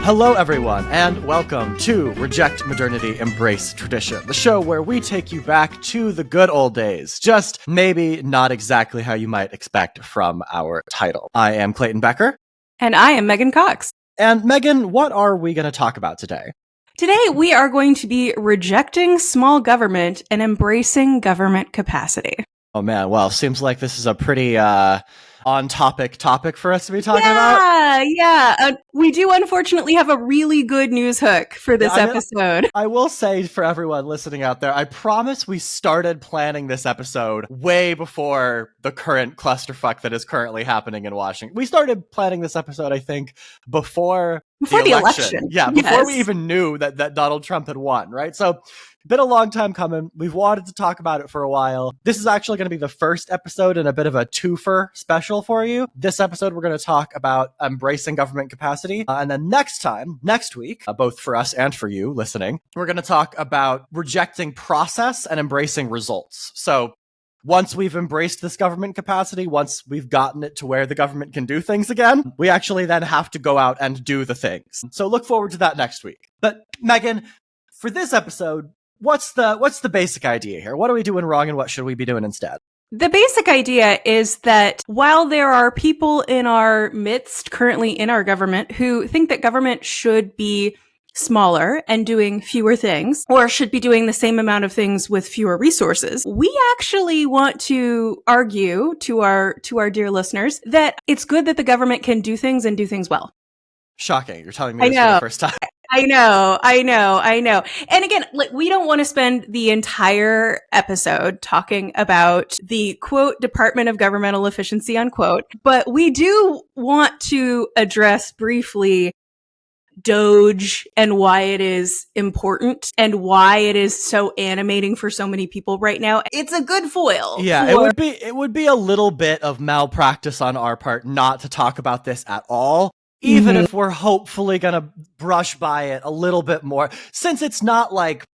Hello, everyone, and welcome to Reject Modernity, Embrace Tradition, the show where we take you back to the good old days, just maybe not exactly how you might expect from our title. I am Clayton Becker. And I am Megan Cox. And Megan, what are we going to talk about today? Today, we are going to be rejecting small government and embracing government capacity. Oh, man. Well, seems like this is a pretty on-topic topic for us to be talking about. Yeah. We do unfortunately have a really good news hook for this episode. I will say for everyone listening out there, I promise we started planning this episode way before the current clusterfuck that is currently happening in Washington. We started planning this episode, I think, before the election. Yeah, before we even knew that Donald Trump had won, right? So been a long time coming. We've wanted to talk about it for a while. This is actually going to be the first episode in a bit of a twofer special for you. This episode, we're going to talk about embracing government capacity. And then next week, both for us and for you listening, we're going to talk about rejecting process and embracing results. So once we've embraced this government capacity, once we've gotten it to where the government can do things again, we actually then have to go out and do the things. So look forward to that next week. But Megan, for this episode, what's the basic idea here? What are we doing wrong and what should we be doing instead? The basic idea is that while there are people in our midst currently in our government who think that government should be smaller and doing fewer things, or should be doing the same amount of things with fewer resources, we actually want to argue to our dear listeners that it's good that the government can do things and do things well. Shocking. You're telling me this for the first time. I know. And again, we don't want to spend the entire episode talking about the, quote, Department of Governmental Efficiency, unquote, but we do want to address briefly Doge and why it is important and why it is so animating for so many people right now. It's a good foil. Yeah, it would be a little bit of malpractice on our part not to talk about this at all. Even if we're hopefully going to brush by it a little bit more, since it's not like,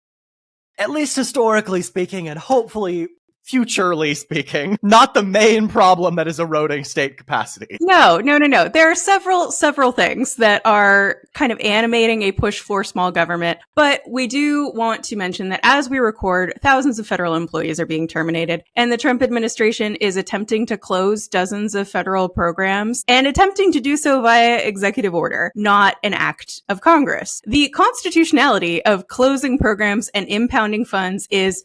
at least historically speaking and hopefully futurely speaking, not the main problem that is eroding state capacity. No. There are several things that are kind of animating a push for small government, but we do want to mention that as we record, thousands of federal employees are being terminated, and the Trump administration is attempting to close dozens of federal programs and attempting to do so via executive order, not an act of Congress. The constitutionality of closing programs and impounding funds is,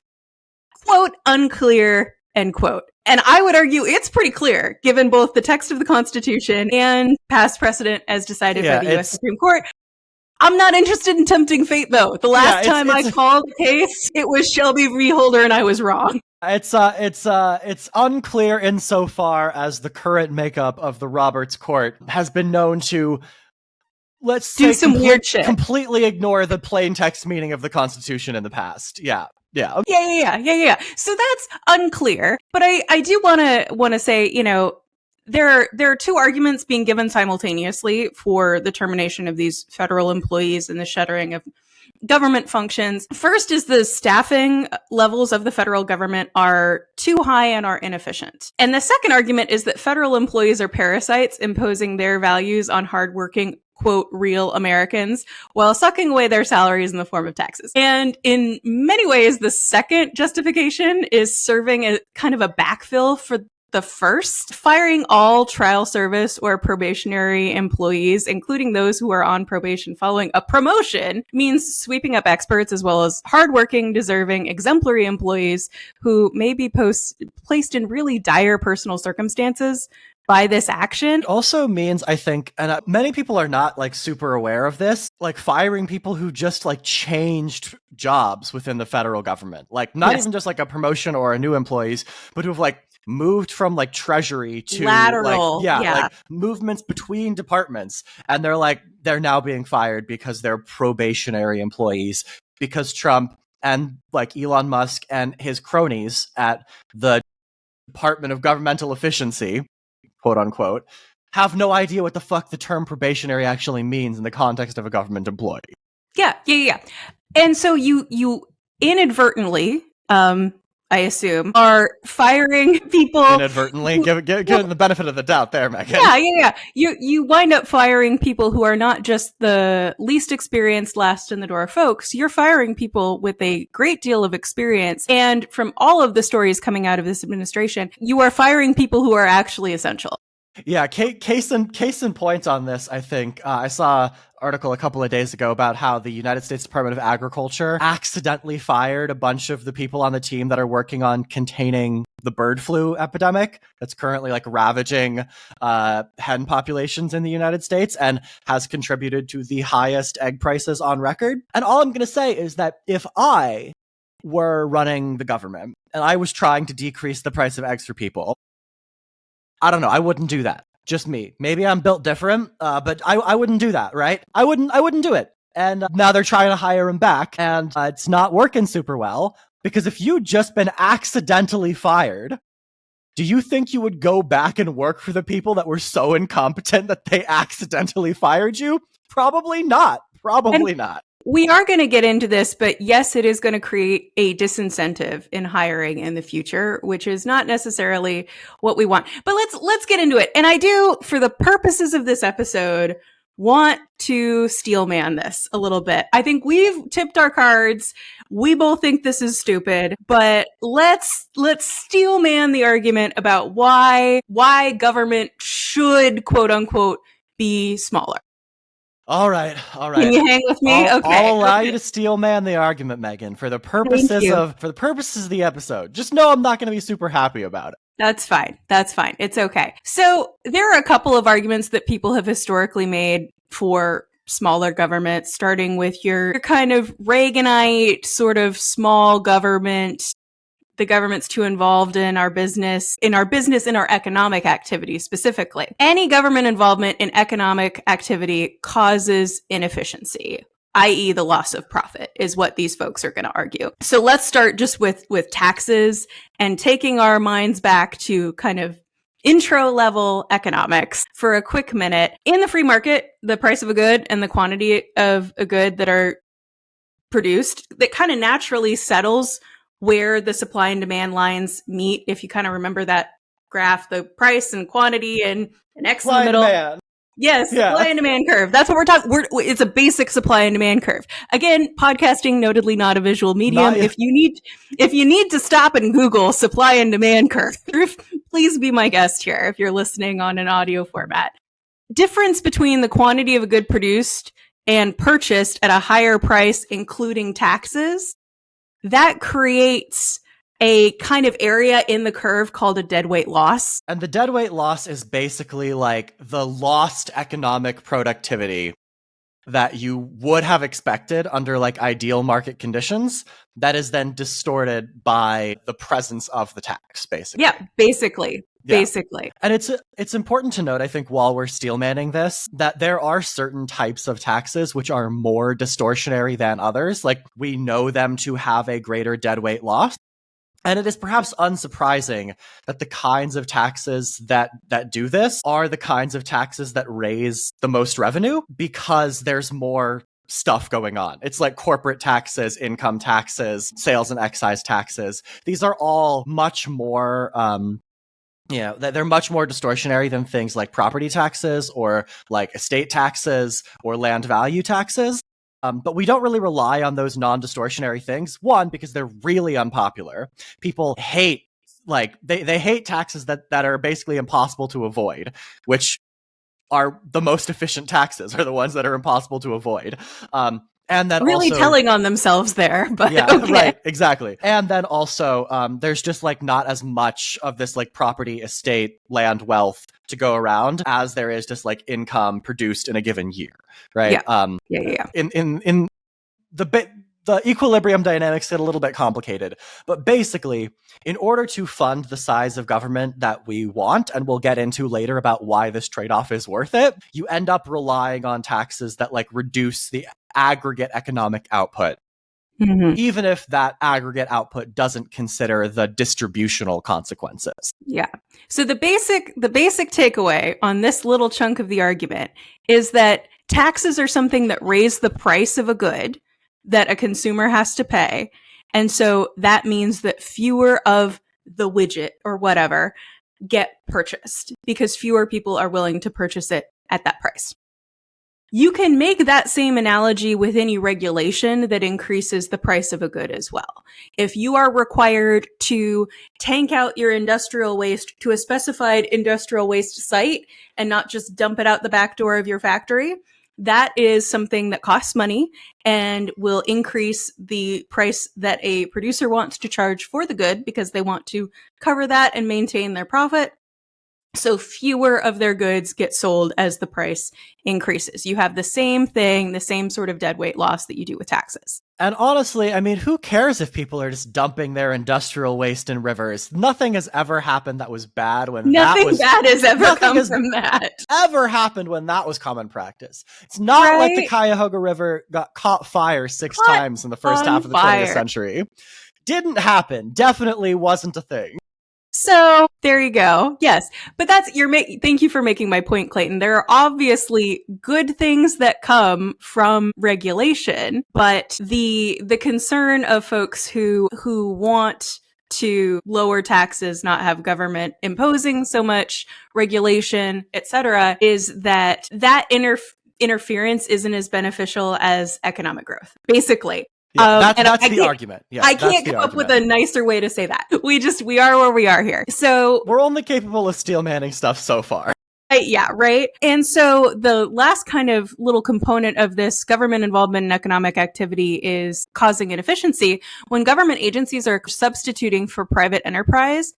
quote, unclear, end quote. And I would argue it's pretty clear, given both the text of the Constitution and past precedent as decided by the U.S. Supreme Court. I'm not interested in tempting fate, though. The last time I called the case, it was Shelby v. Holder, and I was wrong. It's unclear insofar as the current makeup of the Roberts Court has been known to, let's do some weird shit, completely ignore the plain text meaning of the Constitution in the past. Yeah. So that's unclear. But I do want to say, there are two arguments being given simultaneously for the termination of these federal employees and the shuttering of government functions. First is the staffing levels of the federal government are too high and are inefficient. And the second argument is that federal employees are parasites imposing their values on hardworking, quote, real Americans while sucking away their salaries in the form of taxes. And in many ways, the second justification is serving as kind of a backfill for the first. Firing all trial service or probationary employees, including those who are on probation following a promotion, means sweeping up experts as well as hardworking, deserving, exemplary employees who may be placed in really dire personal circumstances by this action. It also means, I think, and many people are not super aware of this, firing people who just changed jobs within the federal government, not even just a promotion or a new employees, but who've moved from treasury to lateral, movements between departments, and they're now being fired because they're probationary employees because Trump and Elon Musk and his cronies at the Department of Governmental Efficiency, quote unquote, have no idea what the fuck the term probationary actually means in the context of a government employee. Yeah. And so you inadvertently, I assume, are firing people Inadvertently, give the benefit of the doubt there, Megan. Yeah. You wind up firing people who are not just the least experienced, last in the door folks. You're firing people with a great deal of experience. And from all of the stories coming out of this administration, you are firing people who are actually essential. Yeah, case in point on this, I think. I saw an article a couple of days ago about how the United States Department of Agriculture accidentally fired a bunch of the people on the team that are working on containing the bird flu epidemic that's currently like ravaging hen populations in the United States and has contributed to the highest egg prices on record. And all I'm going to say is that if I were running the government and I was trying to decrease the price of eggs for people, I don't know. I wouldn't do that. Just me. Maybe I'm built different, but I wouldn't do that, right? I wouldn't do it. And now they're trying to hire him back, and it's not working super well, because if you'd just been accidentally fired, do you think you would go back and work for the people that were so incompetent that they accidentally fired you? Probably not. Probably not. We are going to get into this, but yes, it is going to create a disincentive in hiring in the future, which is not necessarily what we want. But let's get into it. And I do, for the purposes of this episode, want to steelman this a little bit. I think we've tipped our cards. We both think this is stupid, but let's steelman the argument about why government should, quote unquote, be smaller. All right. Can you hang with me? I'll allow you to steelman the argument, Megan, for the purposes of the episode. Just know I'm not going to be super happy about it. That's fine. It's okay. So there are a couple of arguments that people have historically made for smaller government, starting with your kind of Reaganite sort of small government. The government's too involved in our business, in our economic activity specifically. Any government involvement in economic activity causes inefficiency, i.e. the loss of profit, is what these folks are going to argue. So let's start just with taxes and taking our minds back to kind of intro level economics for a quick minute. In the free market, the price of a good and the quantity of a good that are produced, that kind of naturally settles where the supply and demand lines meet. If you kind of remember that graph, the price and quantity and an X in the middle. Demand. Yes, supply and demand curve. That's what we're talking. It's a basic supply and demand curve. Again, podcasting, notably not a visual medium. If you need to stop and Google supply and demand curve, please be my guest here if you're listening on an audio format. Difference between the quantity of a good produced and purchased at a higher price, including taxes, that creates a kind of area in the curve called a deadweight loss. And the deadweight loss is basically like the lost economic productivity that you would have expected under like ideal market conditions that is then distorted by the presence of the tax, basically. Yeah, basically. And it's important to note, I think, while we're steelmanning this, that there are certain types of taxes which are more distortionary than others. Like, we know them to have a greater deadweight loss. And it is perhaps unsurprising that the kinds of taxes that do this are the kinds of taxes that raise the most revenue, because there's more stuff going on. It's like corporate taxes, income taxes, sales and excise taxes. These are all much more they're much more distortionary than things like property taxes or like estate taxes or land value taxes. But we don't really rely on those non-distortionary things. One, because they're really unpopular. People hate, they hate taxes that are basically impossible to avoid, which are the most efficient taxes, are the ones that are impossible to avoid. And then really also, telling on themselves there, but yeah, okay. Right, exactly. And then also, there's just like not as much of this like property, estate, land, wealth to go around as there is just like income produced in a given year, right? Yeah. In the equilibrium dynamics get a little bit complicated, but basically, in order to fund the size of government that we want, and we'll get into later about why this trade-off is worth it, you end up relying on taxes that like reduce the aggregate economic output, even if that aggregate output doesn't consider the distributional consequences. Yeah. So the basic takeaway on this little chunk of the argument is that taxes are something that raise the price of a good that a consumer has to pay, And so that means that fewer of the widget or whatever get purchased because fewer people are willing to purchase it at that price. You can make that same analogy with any regulation that increases the price of a good as well. If you are required to tank out your industrial waste to a specified industrial waste site and not just dump it out the back door of your factory, that is something that costs money and will increase the price that a producer wants to charge for the good because they want to cover that and maintain their profit. So fewer of their goods get sold as the price increases. You have the same thing, the same sort of deadweight loss that you do with taxes. And honestly, I mean, who cares if people are just dumping their industrial waste in rivers? Nothing has ever happened that was bad when Nothing bad has ever come from that. Ever happened when that was common practice. It's not like the Cuyahoga River got caught fire six times in the first half of the 20th century. Didn't happen. Definitely wasn't a thing. So there you go. Yes. But thank you for making my point, Clayton. There are obviously good things that come from regulation, but the concern of folks who want to lower taxes, not have government imposing so much regulation, etc., is that interference isn't as beneficial as economic growth, basically. Yeah, that's the argument. Yeah, I can't come up with a nicer way to say that. We are where we are here. So we're only capable of steel manning stuff so far. Yeah, right. And so the last kind of little component of this government involvement in economic activity is causing inefficiency. When government agencies are substituting for private enterprise,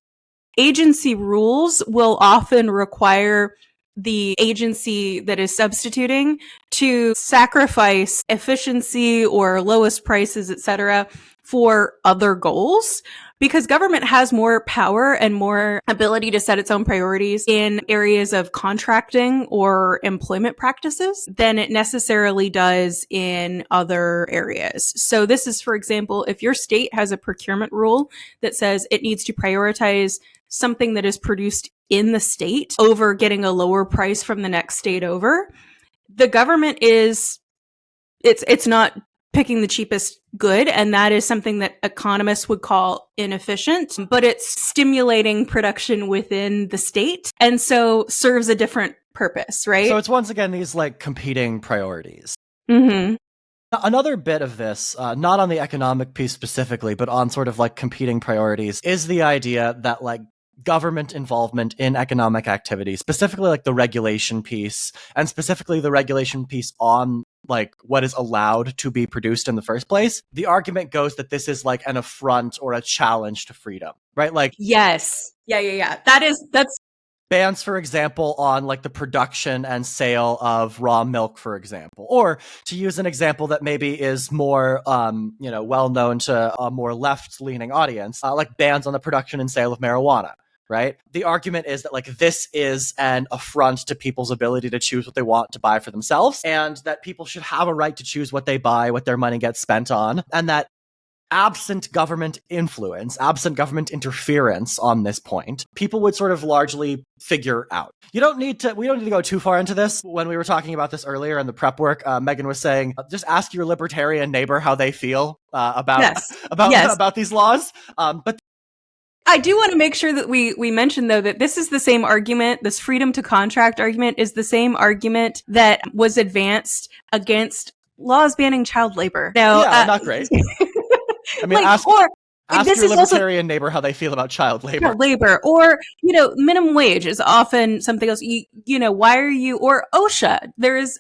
agency rules will often require the agency that is substituting to sacrifice efficiency or lowest prices, etc., for other goals, because government has more power and more ability to set its own priorities in areas of contracting or employment practices than it necessarily does in other areas. So this is, for example, if your state has a procurement rule that says it needs to prioritize something that is produced in the state over getting a lower price from the next state over, the government it's not picking the cheapest good, and that is something that economists would call inefficient, but it's stimulating production within the state and so serves a different purpose, right? So it's once again these like competing priorities. Mm-hmm. Another bit of this, not on the economic piece specifically, but on sort of like competing priorities, is the idea that like government involvement in economic activity, specifically like the regulation piece, and specifically the regulation piece on like what is allowed to be produced in the first place. The argument goes that this is like an affront or a challenge to freedom, right? Like, yes. Yeah. That's bans, for example, on like the production and sale of raw milk, for example, or to use an example that maybe is more, well known to a more left-leaning audience, like bans on the production and sale of marijuana. Right? The argument is that like this is an affront to people's ability to choose what they want to buy for themselves, and that people should have a right to choose what they buy, what their money gets spent on, and that absent government influence, absent government interference on this point, people would sort of largely figure out. We don't need to go too far into this. When we were talking about this earlier in the prep work, Megan was saying, just ask your libertarian neighbor how they feel about these laws. But I do want to make sure that we mention, though, that this is the same argument. This freedom to contract argument is the same argument that was advanced against laws banning child labor. Now, not great. I mean, ask your libertarian neighbor how they feel about child labor. Or, minimum wage is often something else. Why are you, or OSHA? There is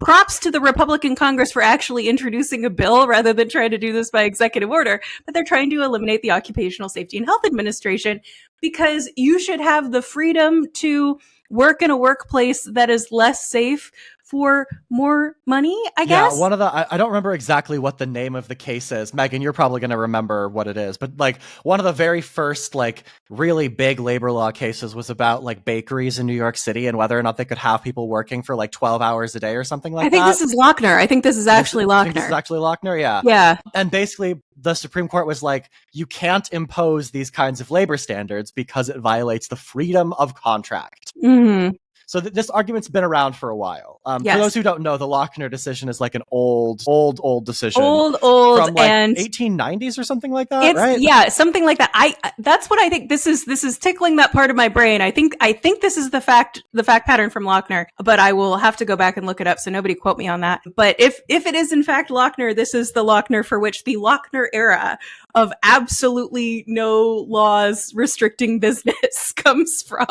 props to the Republican Congress for actually introducing a bill rather than trying to do this by executive order, but they're trying to eliminate the Occupational Safety and Health Administration because you should have the freedom to work in a workplace that is less safe for more money, I guess. Yeah, I don't remember exactly what the name of the case is. Megan, you're probably going to remember what it is. But like one of the very first like really big labor law cases was about like bakeries in New York City and whether or not they could have people working for like 12 hours a day or something like that. I think this is Lochner. I think this is actually Lochner. This is actually Lochner, yeah. Yeah. And basically the Supreme Court was like, you can't impose these kinds of labor standards because it violates the freedom of contract. Mm-hmm. So this argument's been around for a while. Yes. For those who don't know, the Lochner decision is like an old decision. Old, from like and 1890s or something like that, right? Yeah, something like that. That's what I think. This is tickling that part of my brain. I think this is the fact pattern from Lochner, but I will have to go back and look it up, so nobody quote me on that. But if it is in fact Lochner, this is the Lochner for which the Lochner era of absolutely no laws restricting business comes from.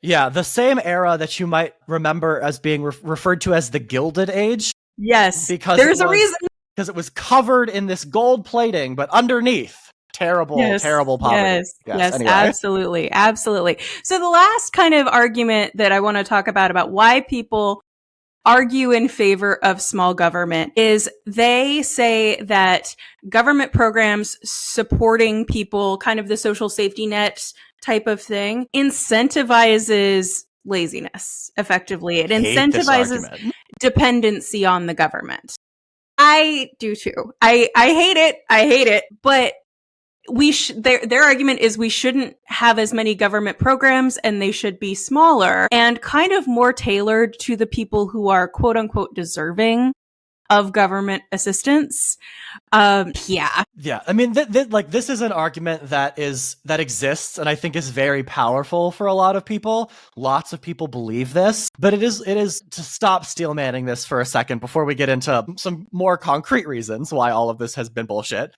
Yeah, the same era that you might remember as being referred to as the Gilded Age. Yes, because there's a reason. Because it was covered in this gold plating, but underneath, terrible poverty. Yes, anyway. absolutely. So the last kind of argument that I want to talk about why people argue in favor of small government is they say that government programs supporting people, kind of the social safety net type of thing, incentivizes laziness effectively. It incentivizes dependency on the government. I do too. I hate it, but their argument is we shouldn't have as many government programs and they should be smaller and kind of more tailored to the people who are quote unquote deserving of government assistance. Yeah. I mean, this is an argument that exists and I think is very powerful for a lot of people. Lots of people believe this, but it is to stop steel manning this for a second before we get into some more concrete reasons why all of this has been bullshit.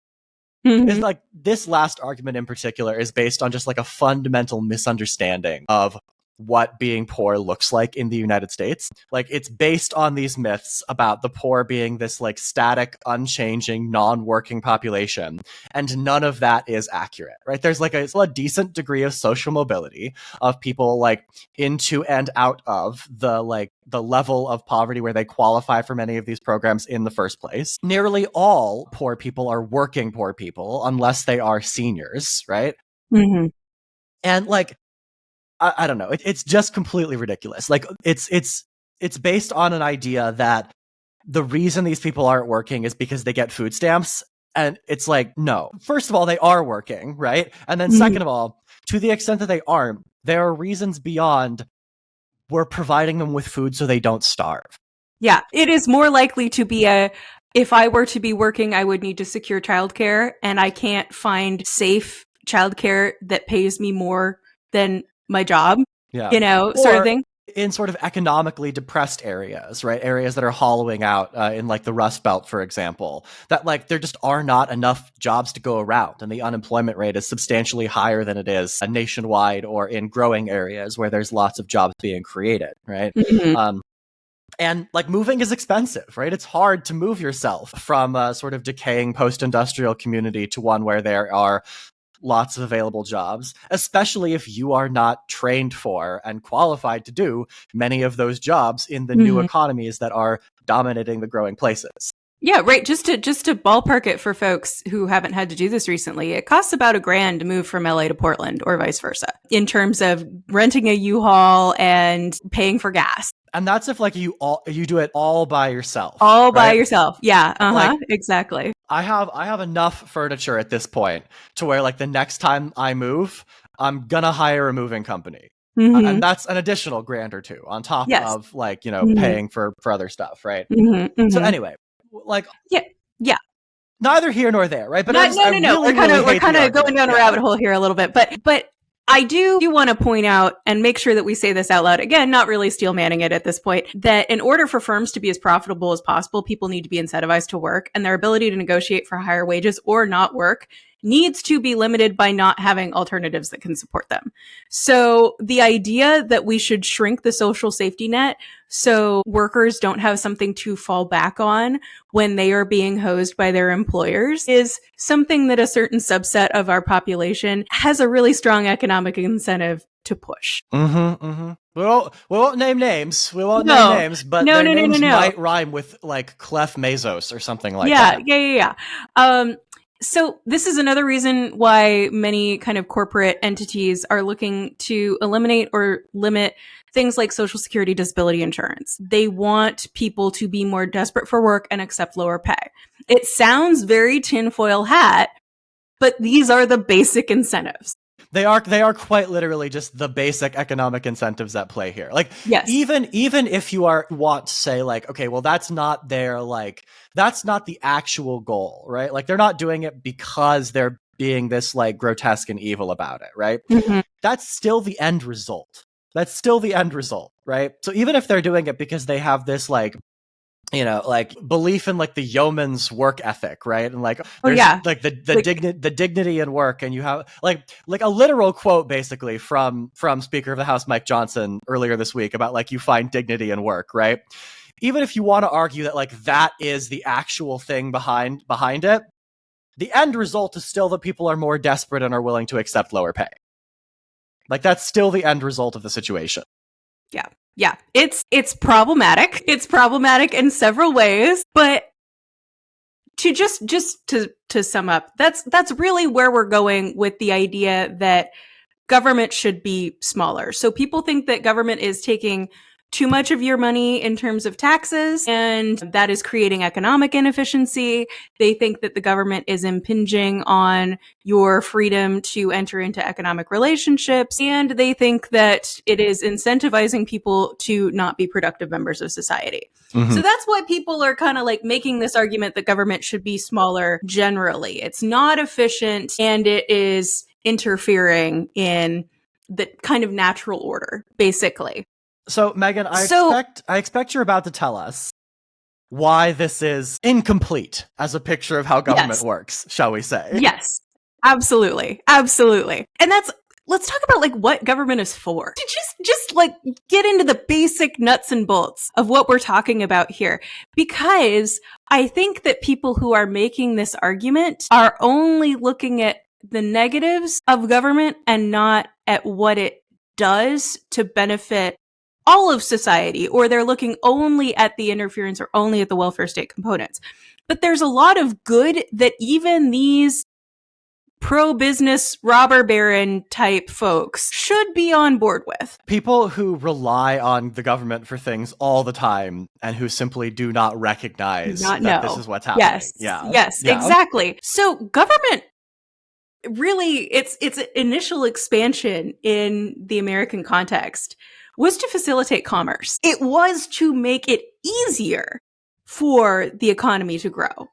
Is like this last argument in particular is based on just like a fundamental misunderstanding of what being poor looks like in the United States. Like it's based on these myths about the poor being this like static, unchanging, non-working population. And none of that is accurate, right? There's like a decent degree of social mobility of people like into and out of the level of poverty where they qualify for many of these programs in the first place. Nearly all poor people are working poor people unless they are seniors, right? Mm-hmm. And like, I don't know. It's just completely ridiculous. Like it's based on an idea that the reason these people aren't working is because they get food stamps. And it's like, no. First of all, they are working, right? And then second of all, to the extent that they aren't, there are reasons beyond we're providing them with food so they don't starve. Yeah, it is more likely to be if I were to be working, I would need to secure childcare, and I can't find safe childcare that pays me more than my job, sort of thing. In sort of economically depressed areas, right? Areas that are hollowing out in like the Rust Belt, for example, that like there just are not enough jobs to go around. And the unemployment rate is substantially higher than it is nationwide or in growing areas where there's lots of jobs being created, right? Mm-hmm. And like moving is expensive, right? It's hard to move yourself from a sort of decaying post-industrial community to one where there are lots of available jobs, especially if you are not trained for and qualified to do many of those jobs in the new economies that are dominating the growing places. Yeah, right. Just to ballpark it for folks who haven't had to do this recently, it costs about $1,000 to move from LA to Portland or vice versa in terms of renting a U-Haul and paying for gas. And that's if like you do it all by yourself. By yourself. Yeah. Like, exactly. I have enough furniture at this point to where like the next time I move, I'm gonna hire a moving company. And that's an additional $1,000 or $2,000 on top of like, paying for other stuff, right? So anyway, like yeah. Neither here nor there, right? But no. We're kind of going down a rabbit hole here a little bit, but I do want to point out and make sure that we say this out loud. Again, not really steel manning it at this point, that in order for firms to be as profitable as possible, people need to be incentivized to work, and their ability to negotiate for higher wages or not work needs to be limited by not having alternatives that can support them. So the idea that we should shrink the social safety net so workers don't have something to fall back on when they are being hosed by their employers is something that a certain subset of our population has a really strong economic incentive to push. We won't name names. Name names, but their names might rhyme with like Clef Mazos or something like that. Yeah. So this is another reason why many kind of corporate entities are looking to eliminate or limit things like Social Security disability insurance. They want people to be more desperate for work and accept lower pay. It sounds very tinfoil hat, but these are the basic incentives. They are quite literally just the basic economic incentives at play here. Like, Yes. even if you want to say like, okay, well, that's not the actual goal, right? Like, they're not doing it because they're being this like grotesque and evil about it, right? Mhm. That's still the end result. That's still the end result, right? So even if they're doing it because they have this like, you know, like belief in like the yeoman's work ethic, right? And like there's like the dignity in work, and you have like a literal quote basically from Speaker of the House Mike Johnson earlier this week about like you find dignity in work, right? Even if you want to argue that like that is the actual thing behind it, the end result is still that people are more desperate and are willing to accept lower pay. Like, that's still the end result of the situation. Yeah. Yeah. It's problematic. It's problematic in several ways, but to just to sum up, that's really where we're going with the idea that government should be smaller. So people think that government is taking too much of your money in terms of taxes, and that is creating economic inefficiency. They think that the government is impinging on your freedom to enter into economic relationships, and they think that it is incentivizing people to not be productive members of society. Mm-hmm. So that's why people are kind of like making this argument that government should be smaller generally. It's not efficient, and it is interfering in the kind of natural order, basically. So, Megan, I expect you're about to tell us why this is incomplete as a picture of how government works, shall we say? Yes, absolutely. Absolutely. And let's talk about like what government is for. To just like get into the basic nuts and bolts of what we're talking about here. Because I think that people who are making this argument are only looking at the negatives of government and not at what it does to benefit all of society, or they're looking only at the interference or only at the welfare state components. But there's a lot of good that even these pro-business robber baron type folks should be on board with. People who rely on the government for things all the time and who simply do not recognize that this is what's happening. Yes, exactly. So government really, its initial expansion in the American context was to facilitate commerce. It was to make it easier for the economy to grow.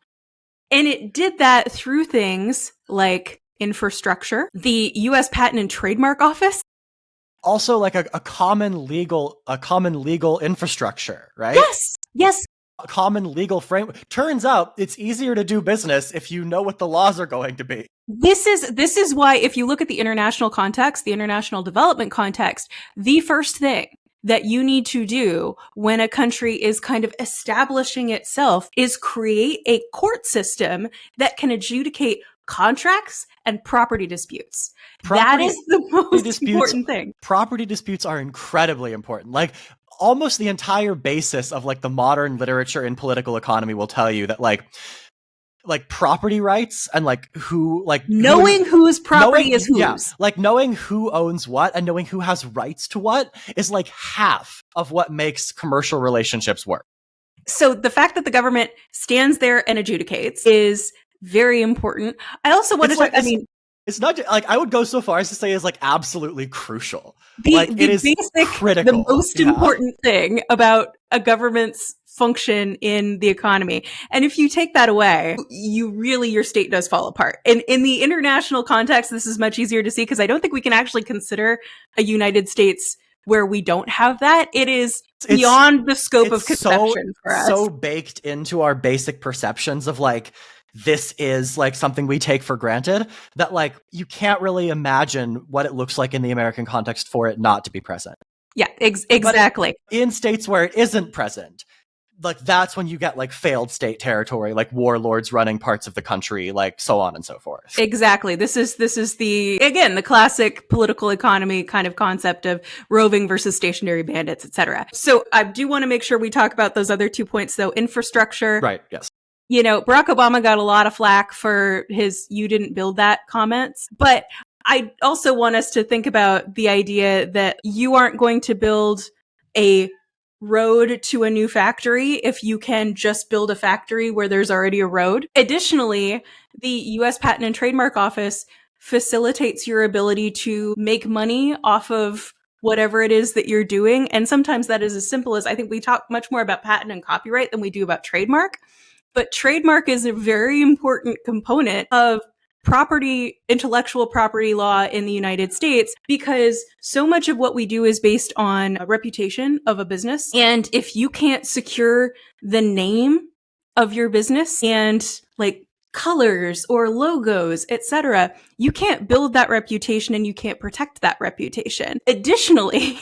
And it did that through things like infrastructure, the U.S. Patent and Trademark Office. Also like a common legal infrastructure, right? Yes. A common legal framework. Turns out it's easier to do business if you know what the laws are going to be. This is why, if you look at the international context, the international development context, the first thing that you need to do when a country is kind of establishing itself is create a court system that can adjudicate contracts and property disputes. That is the most important thing. Property disputes are incredibly important. Like, almost the entire basis of like the modern literature in political economy will tell you that like property rights and like knowing whose property is whose. Yeah, like knowing who owns what and knowing who has rights to what is like half of what makes commercial relationships work. So the fact that the government stands there and adjudicates is very important. I also want to talk, it's not like, I would go so far as to say is like absolutely crucial. It is critical. The most important thing about a government's function in the economy. And if you take that away, your state does fall apart. And in the international context, this is much easier to see because I don't think we can actually consider a United States where we don't have that. It's beyond the scope of conception for us. So baked into our basic perceptions of like, this is like something we take for granted that like you can't really imagine what it looks like in the American context for it not to be present. Yeah, exactly. But in states where it isn't present, like that's when you get like failed state territory, like warlords running parts of the country, like so on and so forth. Exactly. This is the classic political economy kind of concept of roving versus stationary bandits, etc. So I do want to make sure we talk about those other 2 points though. Infrastructure. Right. Yes. You know, Barack Obama got a lot of flack for his "you didn't build that" comments, but I also want us to think about the idea that you aren't going to build a road to a new factory if you can just build a factory where there's already a road. Additionally, the U.S. Patent and Trademark Office facilitates your ability to make money off of whatever it is that you're doing. And sometimes that is as simple as, I think we talk much more about patent and copyright than we do about trademark. But trademark is a very important component of intellectual property law in the United States, because so much of what we do is based on a reputation of a business. And if you can't secure the name of your business and like colors or logos, etc., you can't build that reputation and you can't protect that reputation. Additionally,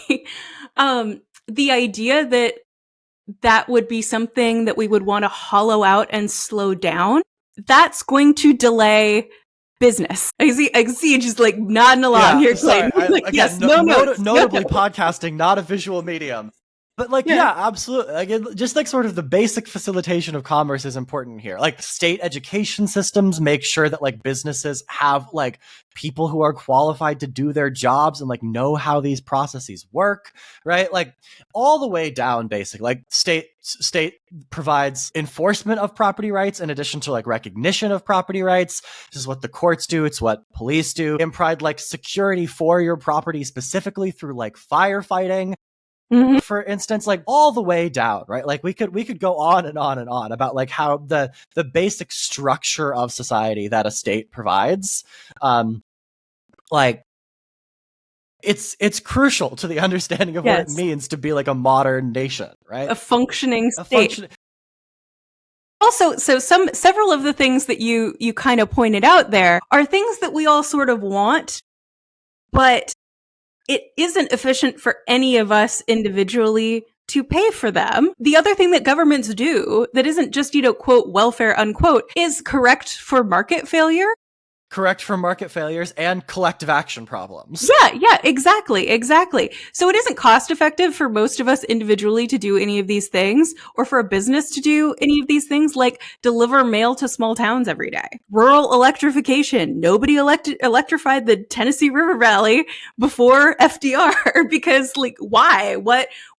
the idea that would be something that we would want to hollow out and slow down, that's going to delay business. I see you just like nodding along here, Clayton. Yes, notably podcasting, not a visual medium. But like, yeah, absolutely. Like, just like sort of the basic facilitation of commerce is important here. Like, state education systems make sure that like businesses have like people who are qualified to do their jobs and like know how these processes work, right? Like all the way down, basically. Like state provides enforcement of property rights in addition to like recognition of property rights. This is what the courts do. It's what police do. And provide like security for your property specifically through like firefighting. Mm-hmm. For instance, like all the way down, right? Like we could go on and on and on about like how the basic structure of society that a state provides, like it's crucial to the understanding of what it means to be like a modern nation, right? A functioning state. Also, so several of the things that you kind of pointed out there are things that we all sort of want, but it isn't efficient for any of us individually to pay for them. The other thing that governments do that isn't just, quote, welfare, unquote, is correct for market failure. Correct for market failures and collective action problems. Yeah, exactly. So it isn't cost effective for most of us individually to do any of these things, or for a business to do any of these things, like deliver mail to small towns every day. Rural electrification. Nobody electrified the Tennessee River Valley before FDR because, like, why?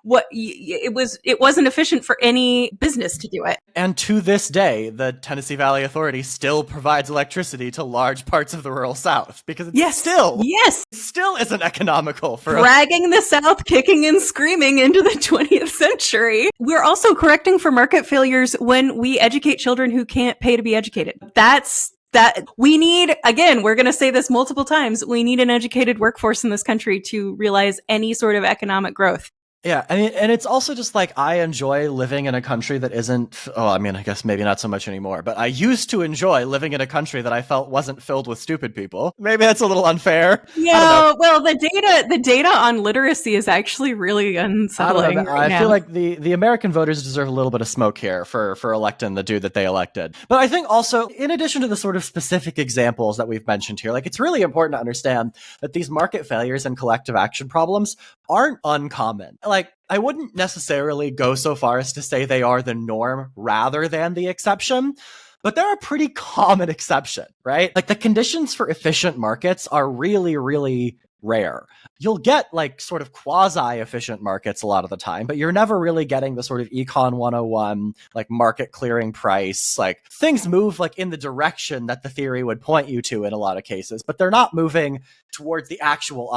It wasn't efficient for any business to do it. And to this day, the Tennessee Valley Authority still provides electricity to large parts of the rural South because it still isn't economical for dragging the South kicking and screaming into the 20th century. We're also correcting for market failures when we educate children who can't pay to be educated. That we need, again, we're going to say this multiple times, we need an educated workforce in this country to realize any sort of economic growth. Yeah, I mean, and it's also just like, I enjoy living in a country that isn't, I guess maybe not so much anymore, but I used to enjoy living in a country that I felt wasn't filled with stupid people. Maybe that's a little unfair. Yeah, well, the data on literacy is actually really unsettling. I feel like the American voters deserve a little bit of smoke here for electing the dude that they elected. But I think also, in addition to the sort of specific examples that we've mentioned here, like, it's really important to understand that these market failures and collective action problems aren't uncommon. Like, I wouldn't necessarily go so far as to say they are the norm rather than the exception, but they're a pretty common exception, right? Like, the conditions for efficient markets are really, really rare. You'll get like sort of quasi-efficient markets a lot of the time, but you're never really getting the sort of Econ 101, like market clearing price. Like, things move like in the direction that the theory would point you to in a lot of cases, but they're not moving towards the actual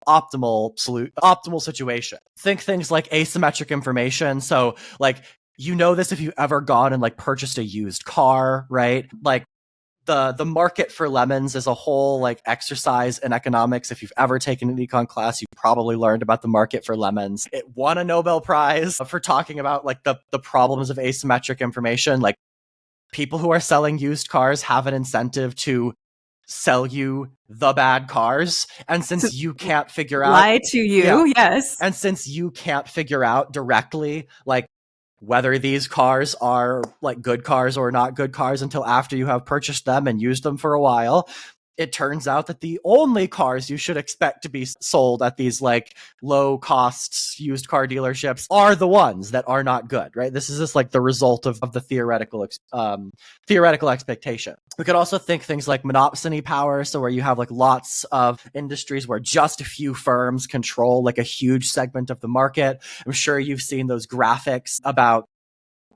optimal situation. Think things like asymmetric information. So like, this if you've ever gone and like purchased a used car, right? Like, the market for lemons is a whole like exercise in economics. If you've ever taken an econ class, you probably learned about the market for lemons. It won a Nobel Prize for talking about like the problems of asymmetric information. Like, people who are selling used cars have an incentive to sell you the bad cars, and since you can't figure out lie to you, yes, and since you can't figure out directly like whether these cars are like good cars or not good cars until after you have purchased them and used them for a while, it turns out that the only cars you should expect to be sold at these like low cost used car dealerships are the ones that are not good, right? This is just like the result of the theoretical expectation. We could also think things like monopsony power. So where you have like lots of industries where just a few firms control like a huge segment of the market. I'm sure you've seen those graphics about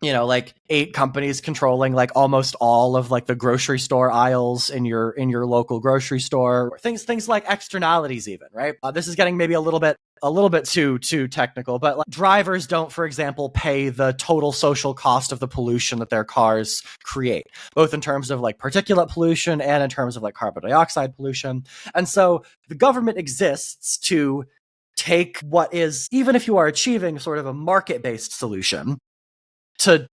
like 8 companies controlling like almost all of like the grocery store aisles in your local grocery store. Things like externalities, even, right? This is getting maybe a little bit too technical, but like, drivers don't, for example, pay the total social cost of the pollution that their cars create, both in terms of like particulate pollution and in terms of like carbon dioxide pollution. And so the government exists to take what is, even if you are achieving sort of a market-based solution, to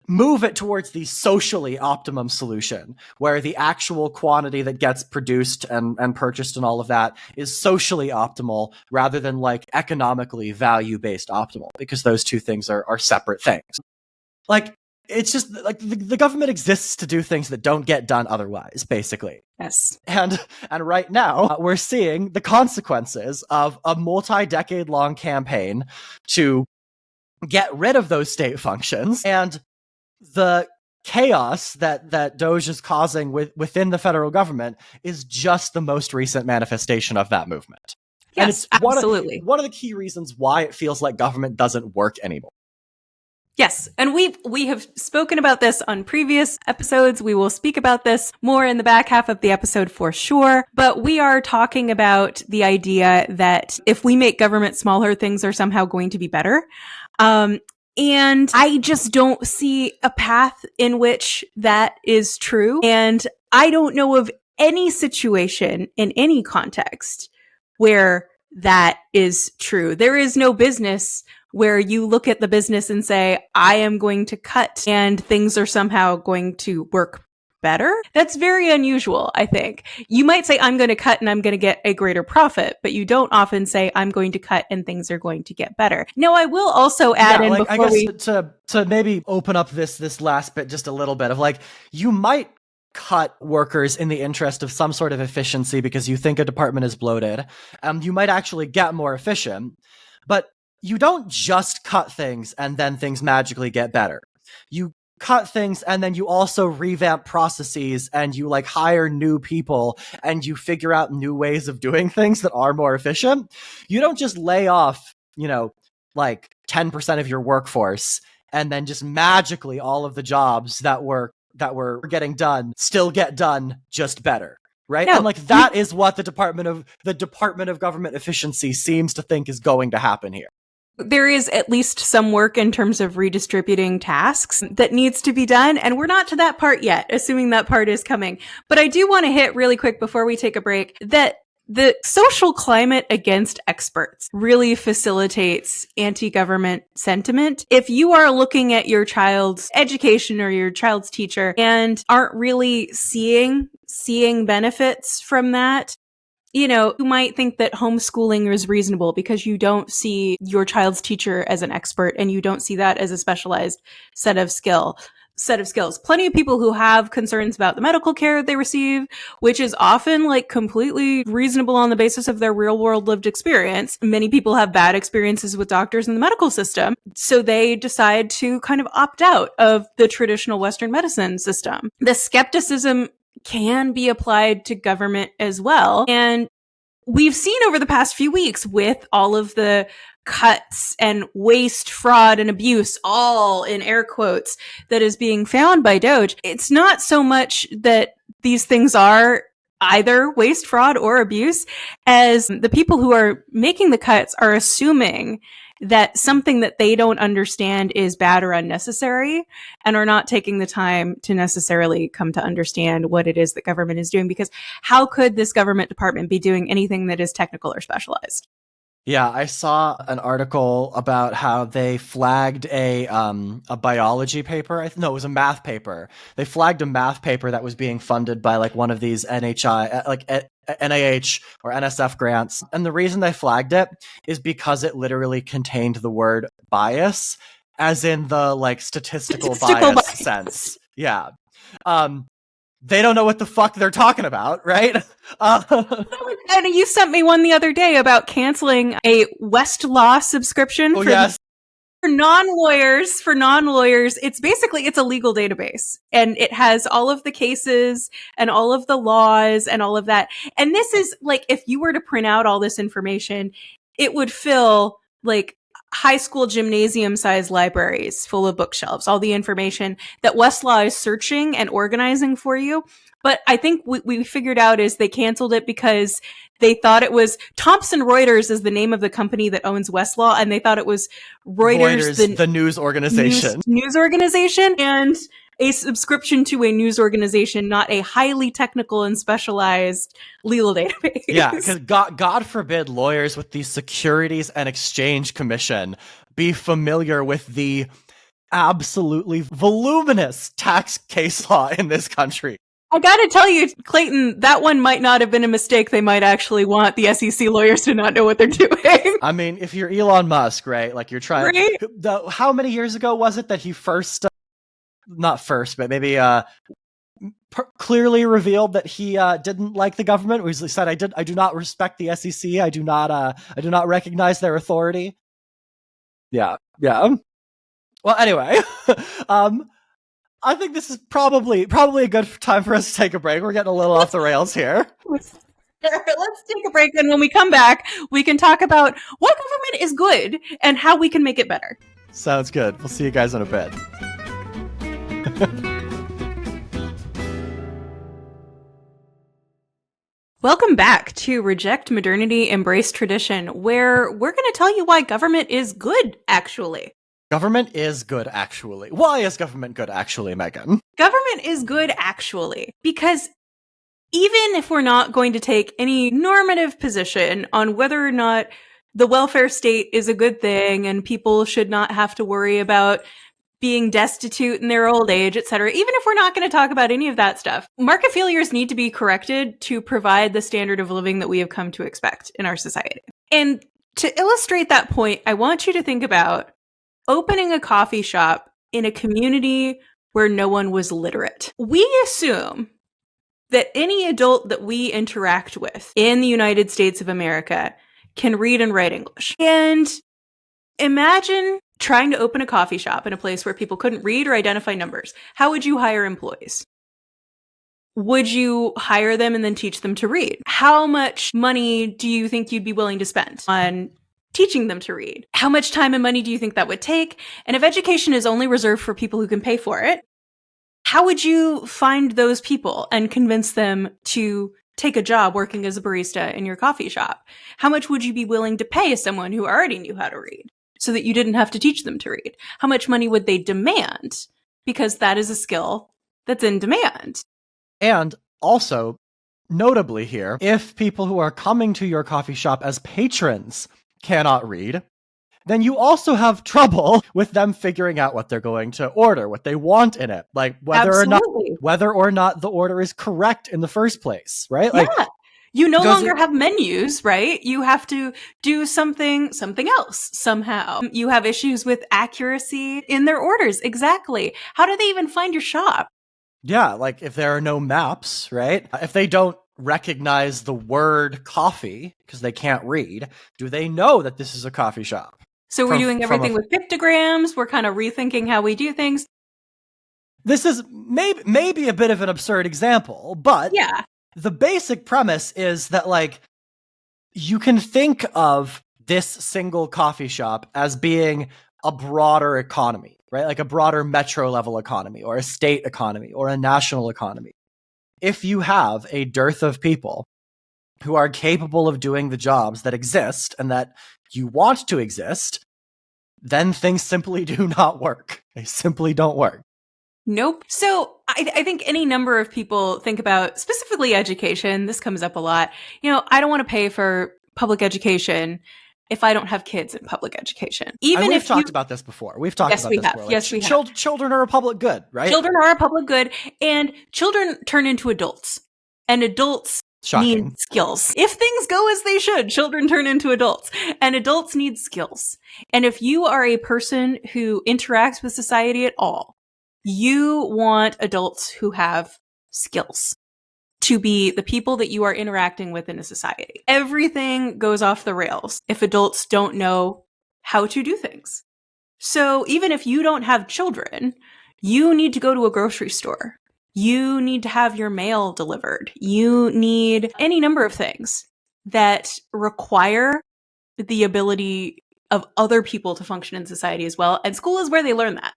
move it towards the socially optimum solution, where the actual quantity that gets produced and purchased and all of that is socially optimal rather than like economically value-based optimal, because those two things are separate things. Like, it's just like the government exists to do things that don't get done otherwise, basically. Yes. And right now, we're seeing the consequences of a multi-decade long campaign to get rid of those state functions, and the chaos that Doge is causing within the federal government is just the most recent manifestation of that movement. Yes, and it's absolutely. one of the key reasons why it feels like government doesn't work anymore. Yes, and we have spoken about this on previous episodes. We will speak about this more in the back half of the episode for sure. But we are talking about the idea that if we make government smaller, things are somehow going to be better. And I just don't see a path in which that is true. And I don't know of any situation in any context where that is true. There is no business where you look at the business and say, I am going to cut and things are somehow going to work better. That's very unusual, I think. You might say, I'm going to cut and I'm going to get a greater profit, but you don't often say, I'm going to cut and things are going to get better. Now, I will also add in like, before I guess to maybe open up this last bit just a little bit of like, you might cut workers in the interest of some sort of efficiency because you think a department is bloated. You might actually get more efficient, but you don't just cut things and then things magically get better. You cut things and then you also revamp processes and you like hire new people and you figure out new ways of doing things that are more efficient. You don't just lay off, like 10% of your workforce and then just magically all of the jobs that were getting done still get done just better. Right. No. And like that is what the Department of Government Efficiency seems to think is going to happen here. There is at least some work in terms of redistributing tasks that needs to be done. And we're not to that part yet, assuming that part is coming. But I do want to hit really quick before we take a break that the social climate against experts really facilitates anti-government sentiment. If you are looking at your child's education or your child's teacher and aren't really seeing benefits from that, you might think that homeschooling is reasonable because you don't see your child's teacher as an expert and you don't see that as a specialized set of skills. Plenty of people who have concerns about the medical care they receive, which is often like completely reasonable on the basis of their real world lived experience. Many people have bad experiences with doctors in the medical system, so they decide to kind of opt out of the traditional Western medicine system. The skepticism can be applied to government as well. And we've seen over the past few weeks with all of the cuts and waste, fraud, and abuse, all in air quotes, that is being found by Doge. It's not so much that these things are either waste, fraud, or abuse, as the people who are making the cuts are assuming that something that they don't understand is bad or unnecessary and are not taking the time to necessarily come to understand what it is that government is doing, because how could this government department be doing anything that is technical or specialized? Yeah, I saw an article about how they flagged a biology paper. No, it was a math paper. They flagged a math paper that was being funded by like one of these NIH or NSF grants. And the reason they flagged it is because it literally contained the word bias, as in the like statistical bias sense. Yeah. They don't know what the fuck they're talking about, right? And you sent me one the other day about canceling a Westlaw subscription yes. For non-lawyers, it's a legal database, and it has all of the cases and all of the laws and all of that. And this is like, if you were to print out all this information, it would fill like high school gymnasium sized libraries full of bookshelves, all the information that Westlaw is searching and organizing for you. But I think what we figured out is they canceled it because they thought it was Thomson Reuters is the name of the company that owns Westlaw, and they thought it was Reuters, the news organization. News organization, and a subscription to a news organization, not a highly technical and specialized legal database. Yeah, because God forbid lawyers with the Securities and Exchange Commission be familiar with the absolutely voluminous tax case law in this country. I gotta tell you, Clayton, that one might not have been a mistake. They might actually want the SEC lawyers to not know what they're doing. I mean, if you're Elon Musk, right? Like you're trying. Right? How many years ago was it that he first, not first, but maybe clearly revealed that he didn't like the government? He said, "I do not respect the SEC. I do not recognize their authority." Yeah. Well, anyway, I think this is probably a good time for us to take a break. We're getting a little off the rails here. Let's take a break, and when we come back, we can talk about what government is good and how we can make it better. Sounds good. We'll see you guys in a bit. Welcome back to Reject Modernity, Embrace Tradition, where we're going to tell you why government is good, actually. Government is good, actually. Why is government good, actually, Megan? Government is good, actually, because even if we're not going to take any normative position on whether or not the welfare state is a good thing and people should not have to worry about being destitute in their old age, etc., even if we're not going to talk about any of that stuff, market failures need to be corrected to provide the standard of living that we have come to expect in our society. And to illustrate that point, I want you to think about opening a coffee shop in a community where no one was literate. We assume that any adult that we interact with in the United States of America can read and write English. And imagine trying to open a coffee shop in a place where people couldn't read or identify numbers. How would you hire employees? Would you hire them and then teach them to read? How much money do you think you'd be willing to spend on teaching them to read? How much time and money do you think that would take? And if education is only reserved for people who can pay for it, how would you find those people and convince them to take a job working as a barista in your coffee shop? How much would you be willing to pay someone who already knew how to read so that you didn't have to teach them to read? How much money would they demand? Because that is a skill that's in demand. And also, notably here, if people who are coming to your coffee shop as patrons cannot read, then you also have trouble with them figuring out what they're going to order, what they want in it, like whether or not the order is correct in the first place, right? Yeah. Like, you no longer have menus, right? You have to do something else somehow. You have issues with accuracy in their orders. Exactly. How do they even find your shop? Yeah, like if there are no maps, right? If they don't recognize the word coffee because they can't read, do they know that this is a coffee shop? So we're doing everything with pictograms. We're kind of rethinking how we do things. This is maybe a bit of an absurd example, but yeah, the basic premise is that, like, you can think of this single coffee shop as being a broader economy, right? Like a broader metro level economy or a state economy or a national economy. If you have a dearth of people who are capable of doing the jobs that exist and that you want to exist, then things simply do not work. They simply don't work. Nope. So I think any number of people think about specifically education. This comes up a lot. I don't want to pay for public education if I don't have kids in public education. Even if we've talked about this before. We've talked about this before. Like, yes, we have. Children are a public good, right? Children are a public good, and children turn into adults. And adults need skills. If things go as they should, children turn into adults. And adults need skills. And if you are a person who interacts with society at all, you want adults who have skills to be the people that you are interacting with in a society. Everything goes off the rails if adults don't know how to do things. So even if you don't have children, you need to go to a grocery store. You need to have your mail delivered. You need any number of things that require the ability of other people to function in society as well. And school is where they learn that.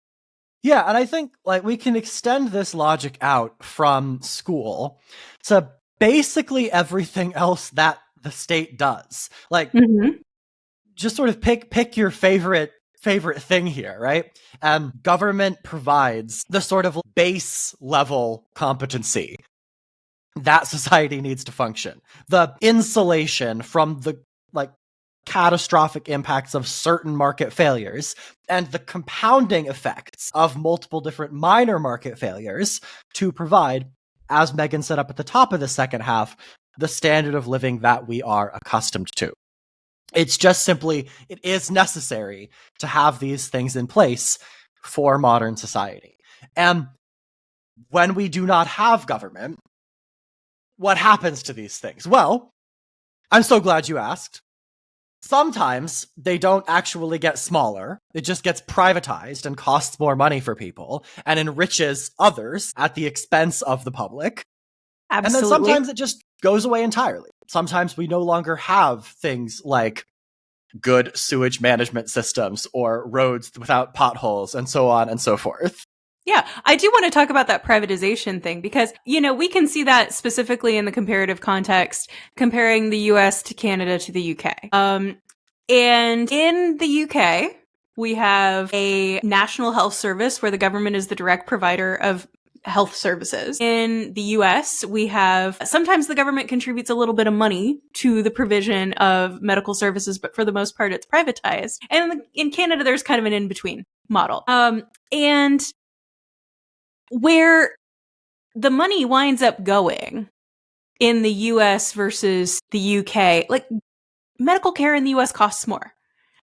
Yeah, and I think like we can extend this logic out from school to basically everything else that the state does. Like just sort of pick your favorite thing here, right? Government provides the sort of base level competency that society needs to function. The insulation from the like catastrophic impacts of certain market failures and the compounding effects of multiple different minor market failures to provide, as Megan set up at the top of the second half, the standard of living that we are accustomed to. It's just simply, it is necessary to have these things in place for modern society. And when we do not have government, what happens to these things? Well, I'm so glad you asked. Sometimes they don't actually get smaller. It just gets privatized and costs more money for people and enriches others at the expense of the public. Absolutely. And then sometimes it just goes away entirely. Sometimes we no longer have things like good sewage management systems or roads without potholes and so on and so forth. Yeah, I do want to talk about that privatization thing because, we can see that specifically in the comparative context, comparing the US to Canada to the UK. And in the UK, we have a national health service where the government is the direct provider of health services. In the US, we have sometimes the government contributes a little bit of money to the provision of medical services, but for the most part, it's privatized. And in Canada, there's kind of an in-between model. And where the money winds up going in the US versus the UK, like medical care in the US costs more.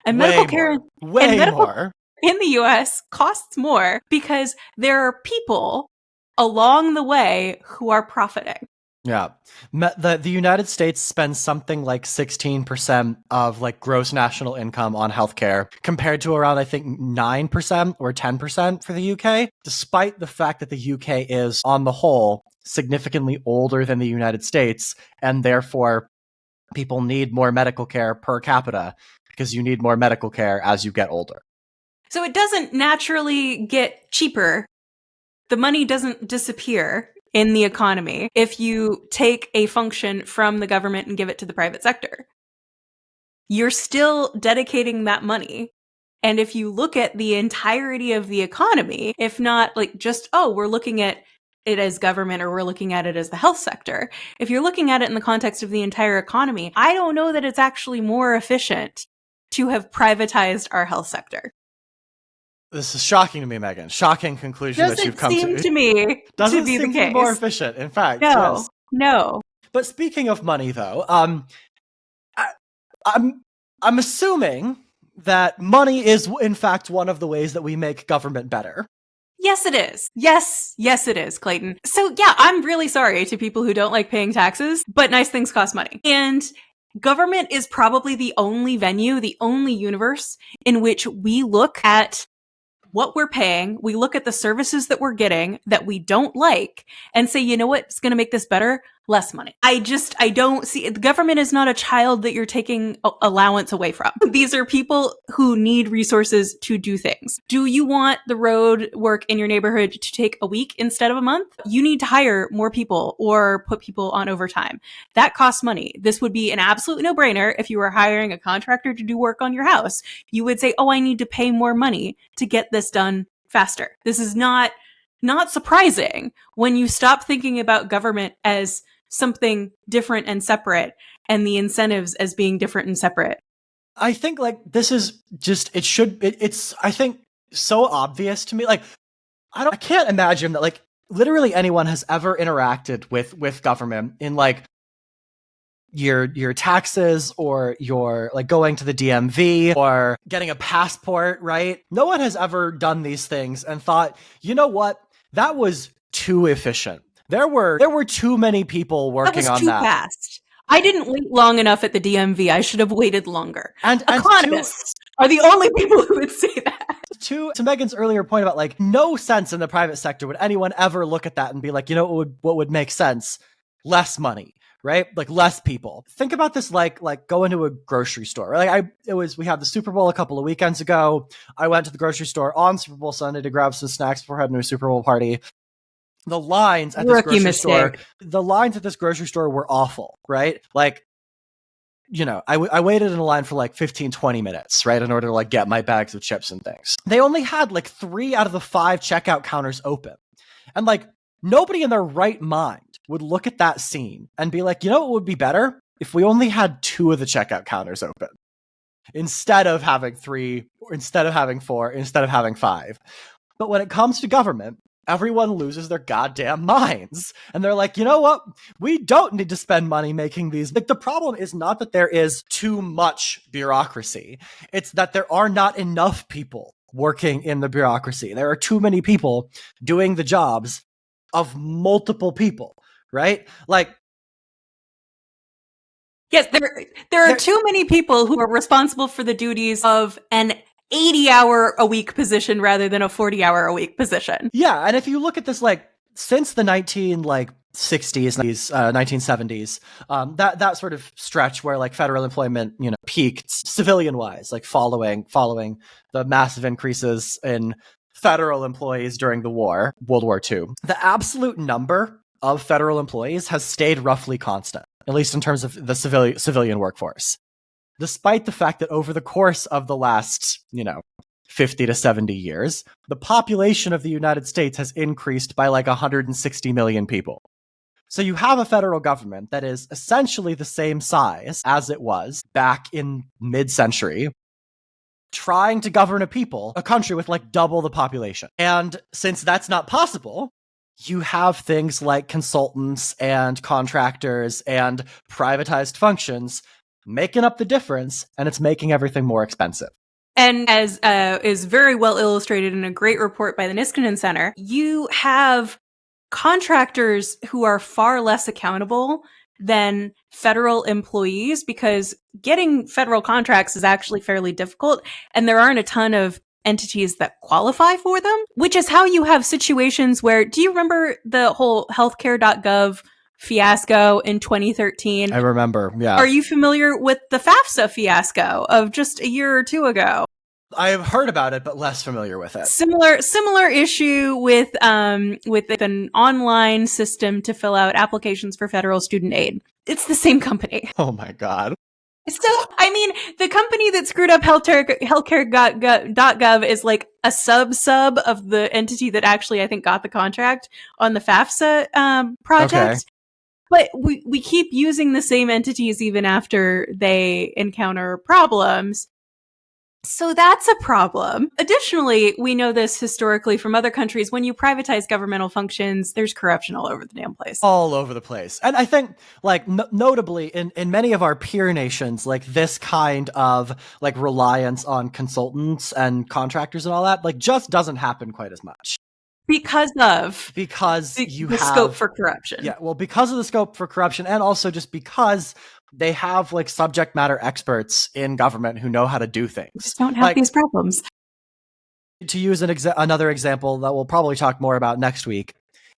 And medical care in the US costs more because there are people along the way who are profiting. Yeah. The United States spends something like 16% of like gross national income on healthcare compared to around, I think, 9% or 10% for the UK, despite the fact that the UK is, on the whole, significantly older than the United States, and therefore people need more medical care per capita because you need more medical care as you get older. So it doesn't naturally get cheaper. The money doesn't disappear in the economy if you take a function from the government and give it to the private sector. You're still dedicating that money. And if you look at the entirety of the economy, if not like just, we're looking at it as government or we're looking at it as the health sector, if you're looking at it in the context of the entire economy, I don't know that it's actually more efficient to have privatized our health sector. This is shocking to me, Megan. Shocking conclusion that you've come to. Doesn't seem to me Doesn't to be seem the to case. be more efficient. In fact, no. But speaking of money, though, I'm assuming that money is, in fact, one of the ways that we make government better. Yes, it is. Yes, it is, Clayton. So yeah, I'm really sorry to people who don't like paying taxes, but nice things cost money. And government is probably the only venue, the only universe in which we look at what we're paying, we look at the services that we're getting that we don't like and say, you know what's going to make this better? Less money. I don't see the government is not a child that you're taking allowance away from. These are people who need resources to do things. Do you want the road work in your neighborhood to take a week instead of a month? You need to hire more people or put people on overtime. That costs money. This would be an absolute no-brainer if you were hiring a contractor to do work on your house. You would say, I need to pay more money to get this done faster. This is not surprising when you stop thinking about government as something different and separate and the incentives as being different and separate. I think like this is just, it's I think so obvious to me. Like, I can't imagine that like literally anyone has ever interacted with government in like your taxes or your like going to the DMV or getting a passport, right? No one has ever done these things and thought, you know what? That was too efficient. There were too many people working on that. That was too fast. I didn't wait long enough at the DMV. I should have waited longer. And economists are the only people who would say that. To Megan's earlier point about like no sense in the private sector would anyone ever look at that and be like, you know what would make sense? Less money, right? Like less people. Think about this like going to a grocery store. Like we had the Super Bowl a couple of weekends ago. I went to the grocery store on Super Bowl Sunday to grab some snacks before heading to a Super Bowl party. The lines at this grocery store were awful, right? Like, I waited in a line for like 15, 20 minutes, right? In order to like get my bags of chips and things. They only had like 3 out of the 5 checkout counters open. And like nobody in their right mind would look at that scene and be like, what would be better? If we only had 2 of the checkout counters open instead of having 3, or instead of having 4, instead of having 5. But when it comes to government, everyone loses their goddamn minds. And they're like, you know what? We don't need to spend money making these. Like, the problem is not that there is too much bureaucracy. It's that there are not enough people working in the bureaucracy. There are too many people doing the jobs of multiple people, right? Like, yes, there are too many people who are responsible for the duties of an 80-hour-a-week position rather than a 40-hour-a-week position. Yeah, and if you look at this, like, since the 1970s, that sort of stretch where like federal employment, peaked civilian-wise, like following the massive increases in federal employees during the war, World War II, the absolute number of federal employees has stayed roughly constant, at least in terms of the civilian workforce. Despite the fact that over the course of the last, 50 to 70 years, the population of the United States has increased by like 160 million people. So you have a federal government that is essentially the same size as it was back in mid-century, trying to govern a country with like double the population. And since that's not possible, you have things like consultants and contractors and privatized functions making up the difference, and it's making everything more expensive. And as is very well illustrated in a great report by the Niskanen Center, you have contractors who are far less accountable than federal employees, because getting federal contracts is actually fairly difficult, and there aren't a ton of entities that qualify for them, which is how you have situations where, do you remember the whole healthcare.gov fiasco in 2013? I remember, yeah. Are you familiar with the FAFSA fiasco of just a year or 2 ago? I have heard about it, but less familiar with it. Similar issue with an online system to fill out applications for federal student aid. It's the same company. Oh my God. So, I mean, the company that screwed up healthcare.gov is like a sub of the entity that actually, I think, got the contract on the FAFSA project. Okay. But we keep using the same entities even after they encounter problems. So that's a problem. Additionally, we know this historically from other countries. When you privatize governmental functions, there's corruption all over the damn place. All over the place. And I think, like, notably in many of our peer nations, like this kind of like reliance on consultants and contractors and all that, like, just doesn't happen quite as much. Because you have the scope for corruption. Yeah, well, because of the scope for corruption, and also just because they have like subject matter experts in government who know how to do things. Just don't have these problems. To use another example that we'll probably talk more about next week,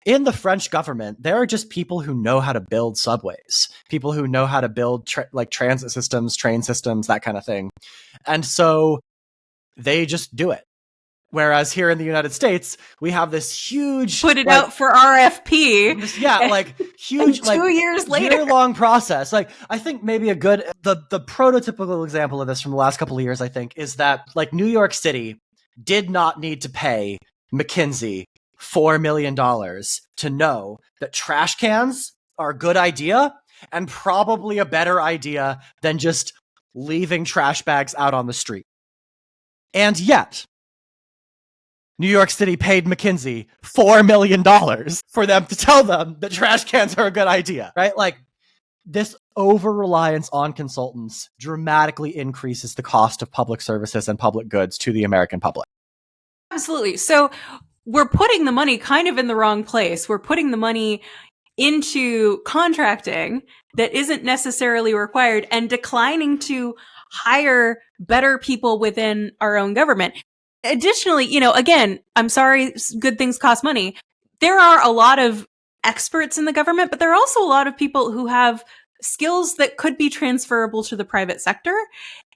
in the French government, there are just people who know how to build subways, people who know how to build transit systems, train systems, that kind of thing. And so they just do it. Whereas here in the United States, we have this huge put it out for RFP. Yeah, like huge, 2 years later, year-long process. Like, I think maybe the prototypical example of this from the last couple of years, I think, is that like New York City did not need to pay McKinsey $4 million to know that trash cans are a good idea and probably a better idea than just leaving trash bags out on the street. And yet, New York City paid McKinsey $4 million for them to tell them that trash cans are a good idea, right? Like, this over-reliance on consultants dramatically increases the cost of public services and public goods to the American public. Absolutely. So we're putting the money kind of in the wrong place. We're putting the money into contracting that isn't necessarily required and declining to hire better people within our own government. Additionally, again, I'm sorry, good things cost money. There are a lot of experts in the government, but there are also a lot of people who have skills that could be transferable to the private sector.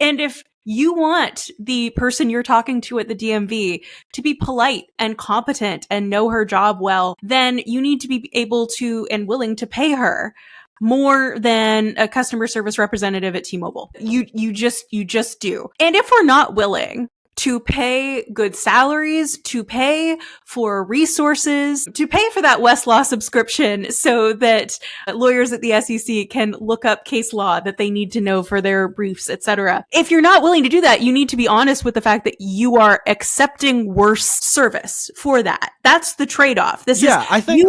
And if you want the person you're talking to at the DMV to be polite and competent and know her job well, then you need to be able to and willing to pay her more than a customer service representative at T-Mobile. You just do. And if we're not willing to pay good salaries, to pay for resources, to pay for that Westlaw subscription so that lawyers at the SEC can look up case law that they need to know for their briefs, etc. If you're not willing to do that, you need to be honest with the fact that you are accepting worse service for that. That's the trade-off. I think you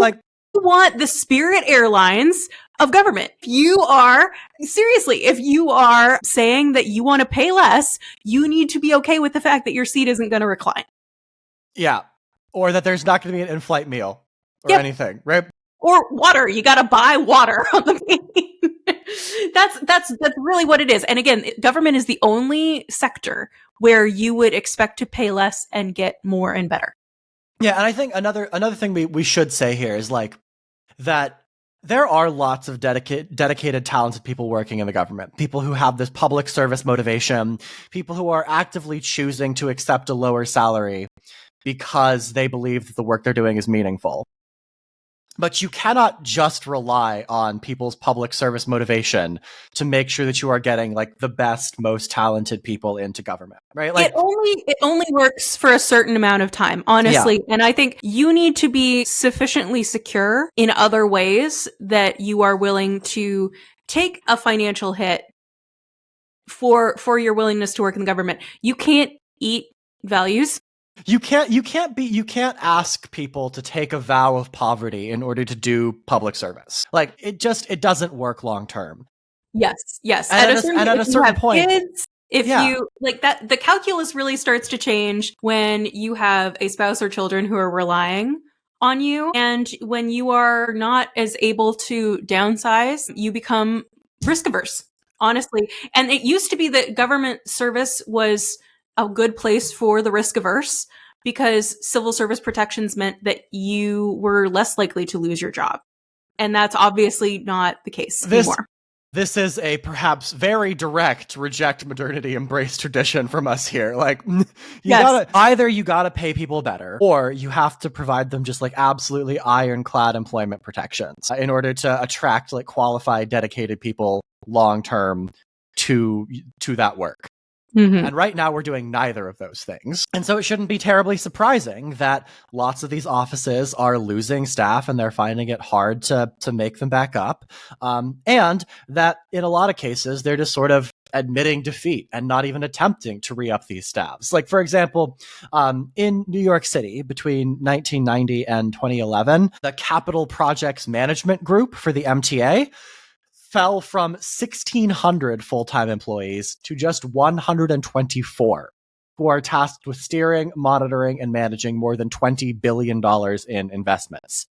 want the Spirit Airlines of government. If you are saying that you want to pay less, you need to be okay with the fact that your seat isn't going to recline. Yeah. Or that there's not going to be an in-flight meal or anything, right? Or water. You got to buy water on the plane. That's really what it is. And again, government is the only sector where you would expect to pay less and get more and better. Yeah, and I think another thing we should say here is that there are lots of dedicated, talented people working in the government, people who have this public service motivation, people who are actively choosing to accept a lower salary because they believe that the work they're doing is meaningful. But you cannot just rely on people's public service motivation to make sure that you are getting the best, most talented people into government, right? It only works for a certain amount of time, honestly. Yeah. And I think you need to be sufficiently secure in other ways that you are willing to take a financial hit for your willingness to work in the government. You can't eat values. You can't ask people to take a vow of poverty in order to do public service. It doesn't work long term. Yes. And at a certain point, kids, you that, the calculus really starts to change when you have a spouse or children who are relying on you, and when you are not as able to downsize, you become risk averse. Honestly, and it used to be that government service was a good place for the risk averse because civil service protections meant that you were less likely to lose your job. And that's obviously not the case anymore. This is a perhaps very direct reject modernity, embrace tradition from us here. You gotta pay people better, or you have to provide them just absolutely ironclad employment protections in order to attract qualified, dedicated people long term to that work. Mm-hmm. And right now we're doing neither of those things. And so it shouldn't be terribly surprising that lots of these offices are losing staff and they're finding it hard to make them back up. And that in a lot of cases, they're just sort of admitting defeat and not even attempting to re-up these staffs. For example, in New York City between 1990 and 2011, the Capital Projects Management Group for the MTA fell from 1,600 full-time employees to just 124, who are tasked with steering, monitoring, and managing more than $20 billion in investments.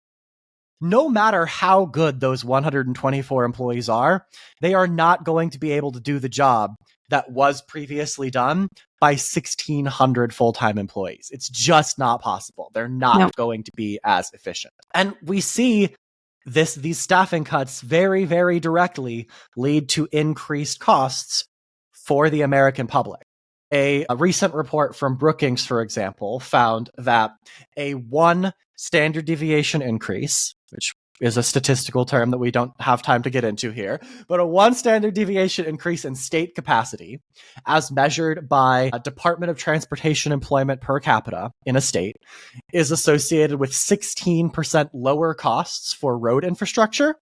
No matter how good those 124 employees are, they are not going to be able to do the job that was previously done by 1,600 full-time employees. It's just not possible. They're not going to be as efficient. And we see these staffing cuts very, very directly lead to increased costs for the American public. A recent report from Brookings, for example, found that a 1 standard deviation increase, which is a statistical term that we don't have time to get into here, but a 1 standard deviation increase in state capacity, as measured by a Department of Transportation employment per capita in a state, is associated with 16% lower costs for road infrastructure,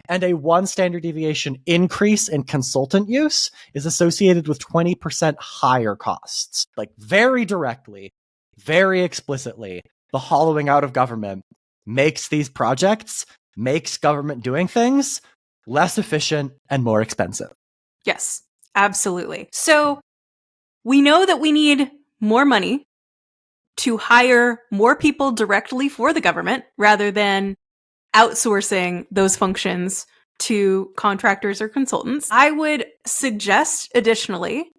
and a 1 standard deviation increase in consultant use is associated with 20% higher costs. Very directly, very explicitly, the hollowing out of government makes these projects, makes government doing things less efficient and more expensive. Yes, absolutely. So we know that we need more money to hire more people directly for the government rather than outsourcing those functions to contractors or consultants. I would suggest additionally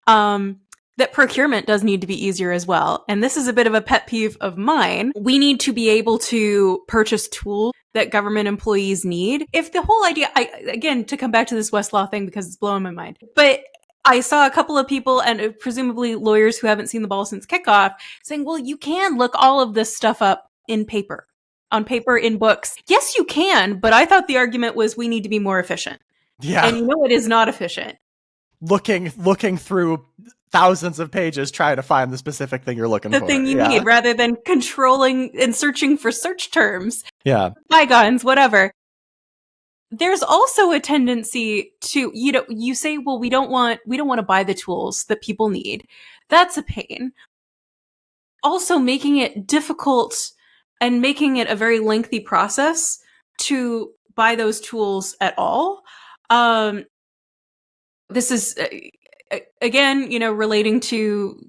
that procurement does need to be easier as well. And this is a bit of a pet peeve of mine. We need to be able to purchase tools that government employees need. If the whole idea, again, to come back to this Westlaw thing because it's blowing my mind, but I saw a couple of people and presumably lawyers who haven't seen the ball since kickoff saying, well, you can look all of this stuff up in paper, on paper, in books. Yes, you can, but I thought the argument was we need to be more efficient. Yeah. And it is not efficient. Looking through thousands of pages trying to find the specific thing you're looking for. The thing you need, rather than controlling and searching for search terms. Yeah. Bygones, whatever. There's also a tendency to, you say, well, we don't want to buy the tools that people need. That's a pain. Also making it difficult and making it a very lengthy process to buy those tools at all. This is, again, relating to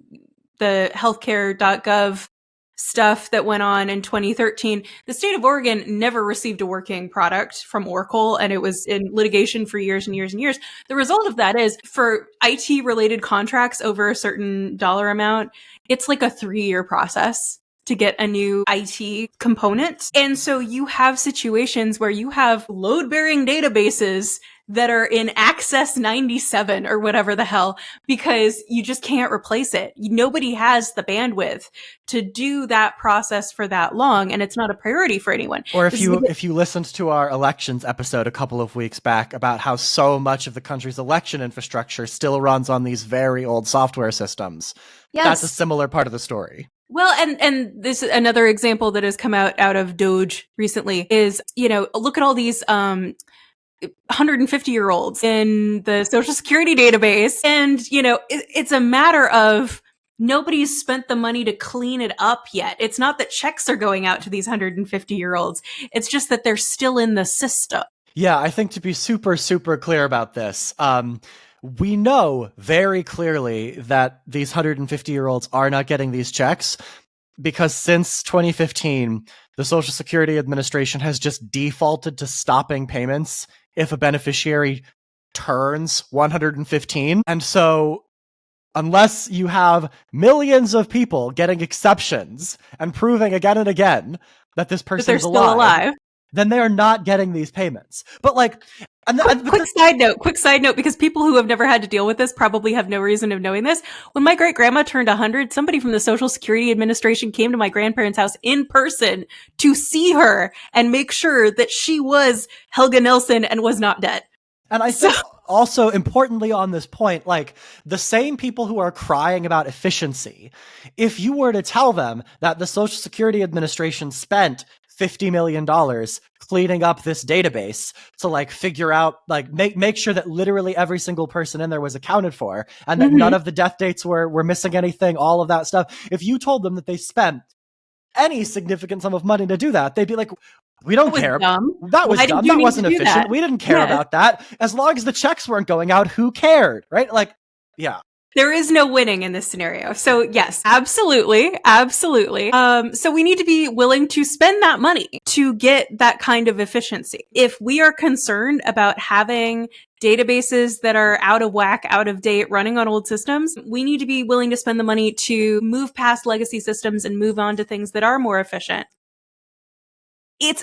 the healthcare.gov stuff that went on in 2013. The state of Oregon never received a working product from Oracle, and it was in litigation for years and years and years. The result of that is, for IT-related contracts over a certain dollar amount, it's like a 3-year process to get a new IT component. And so you have situations where you have load-bearing databases that are in Access 97 or whatever the hell, because you just can't replace it. Nobody has the bandwidth to do that process for that long, and it's not a priority for anyone. Or if you listened to our elections episode a couple of weeks back about how so much of the country's election infrastructure still runs on these very old software systems. Yes. That's a similar part of the story. Well, and this is another example that has come out of Doge recently is, look at all these 150-year-olds in the Social Security database. And, it's a matter of nobody's spent the money to clean it up yet. It's not that checks are going out to these 150-year-olds. It's just that they're still in the system. Yeah, I think to be super, super clear about this, we know very clearly that these 150-year-olds are not getting these checks because since 2015, the Social Security Administration has just defaulted to stopping payments if a beneficiary turns 115. And so unless you have millions of people getting exceptions and proving again and again that this person is still alive, then they are not getting these payments. But quick side note, because people who have never had to deal with this probably have no reason of knowing this. When my great grandma turned 100, somebody from the Social Security Administration came to my grandparents' house in person to see her and make sure that she was Helga Nelson and was not dead. And I think also importantly on this point, the same people who are crying about efficiency, if you were to tell them that the Social Security Administration spent $50 million cleaning up this database to figure out, make sure that literally every single person in there was accounted for and that none of the death dates were missing anything, all of that stuff. If you told them that they spent any significant sum of money to do that, they'd be like, we don't care. Dumb. That was dumb. That wasn't efficient. We didn't care about that. As long as the checks weren't going out, who cared? Right? Yeah. There is no winning in this scenario. So yes, absolutely. Absolutely. So we need to be willing to spend that money to get that kind of efficiency. If we are concerned about having databases that are out of whack, out of date, running on old systems, we need to be willing to spend the money to move past legacy systems and move on to things that are more efficient. You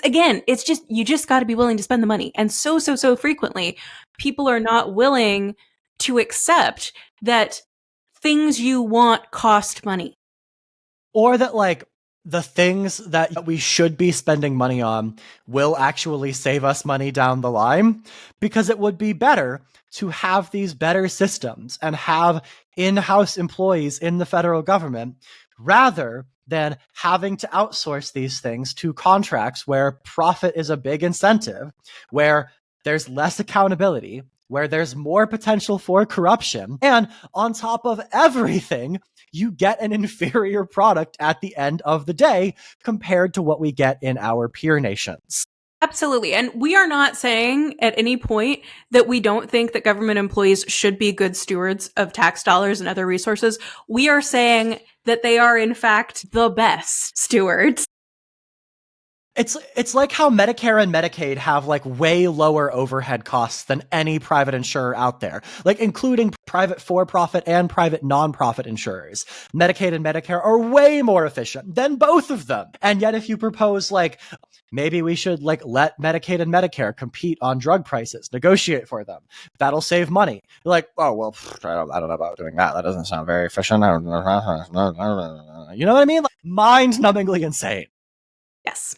just got to be willing to spend the money. And so frequently, people are not willing to accept that things you want cost money. Or that the things that we should be spending money on will actually save us money down the line, because it would be better to have these better systems and have in-house employees in the federal government rather than having to outsource these things to contracts where profit is a big incentive, where there's less accountability, where there's more potential for corruption, and on top of everything, you get an inferior product at the end of the day compared to what we get in our peer nations. Absolutely. And we are not saying at any point that we don't think that government employees should be good stewards of tax dollars and other resources. We are saying that they are, in fact, the best stewards. It's like how Medicare and Medicaid have like way lower overhead costs than any private insurer out there, like including private for-profit and private non-profit insurers. Medicaid and Medicare are way more efficient than both of them. And yet if you propose like, maybe we should like let Medicaid and Medicare compete on drug prices, negotiate for them, that'll save money. You're like, oh, well, I don't know about doing that. That doesn't sound very efficient. You know what I mean? Like, mind-numbingly insane. Yes.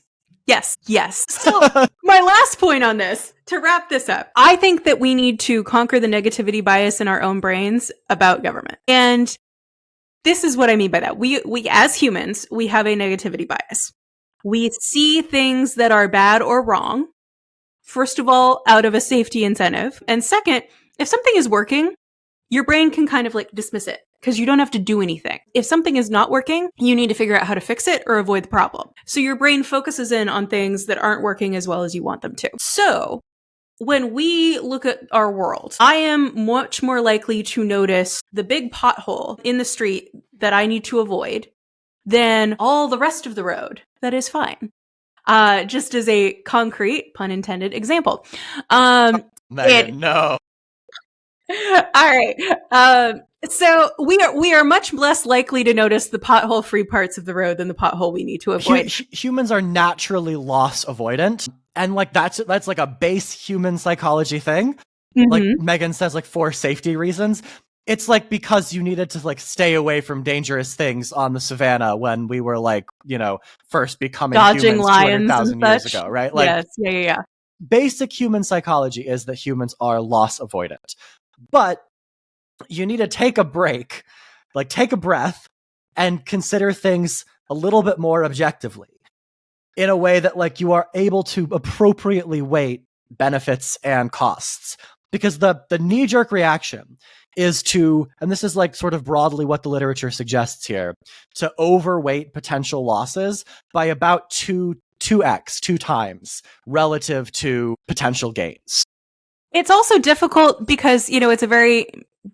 So my last point on this, to wrap this up, I think that we need to conquer the negativity bias in our own brains about government. And this is what I mean by that. We as humans, we have a negativity bias. We see things that are bad or wrong, first of all, out of a safety incentive. And second, if something is working, your brain can kind of like dismiss it because you don't have to do anything. If something is not working, you need to figure out how to fix it or avoid the problem. So your brain focuses in on things that aren't working as well as you want them to. So when we look at our world, I am much more likely to notice the big pothole in the street that I need to avoid than all the rest of the road that is fine. Just as a concrete, pun intended, example. Megan, no. All right. So we are much less likely to notice the pothole-free parts of the road than the pothole we need to avoid. Humans are naturally loss avoidant, and like that's like a base human psychology thing. Mm-hmm. Like Megan says, like for safety reasons. It's like because you needed to like stay away from dangerous things on the savannah when we were like, you know, first becoming dodging humans lions 200,000 years ago, right? Like, yes, yeah. Basic human psychology is that humans are loss avoidant. But you need to take a break, like take a breath and consider things a little bit more objectively in a way that like you are able to appropriately weight benefits and costs. Because the knee-jerk reaction is to, and this is like sort of broadly what the literature suggests here, to overweight potential losses by about 2 times relative to potential gains. It's also difficult because, you know, it's a very